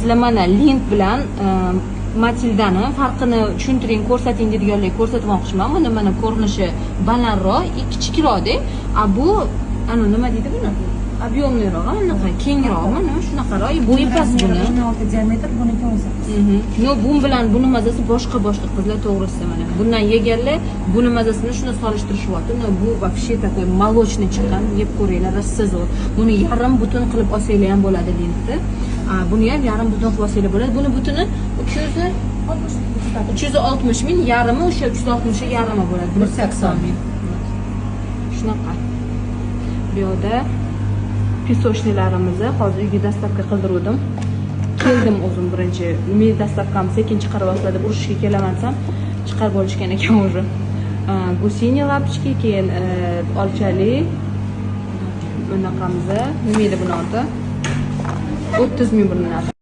sizlar mana lint bilan Matildani farqini tushuntiring, ko'rsating deganlarga ko'rsatmoqchiman. Mana ko'rinishi balandroq, kichikroqda. Bu nima deydi buni? Объемныйroq, anaqa kengroq, mana shunaqaroq. Bo'yi past buni. 16 diametr, buniki 18. No, bu bilan buni mazasi boshqa qizlar, to'g'risi mana. Bundan yeganlar buni mazasini shuni solishtirishyapti. No, bu вообще такой молочный chiqqan, yeb ko'ringlar, rosa zo'r. Buni yarim butun qilib olsanglar ham bo'ladi lintni. Buni ham yarim butun qilib olsanglar bo'ladi. Buni butuni 360 ming, yarimi o'sha 360 yarimi bo'ladi. 180 ming. Shunaqa. Bu yerda pisoshniylarimizni hozir uyga dastavka qildirdim. Keldim o'zim birinchi. Men dastavkam sekin chiqarib boshladi. Urushga kelaman desam, chiqarib olishgan ekan o'zi. Gusini lapchiki, keyin olchali bunaqamiz. Nima edi buni oti? 30 ming bir narsa.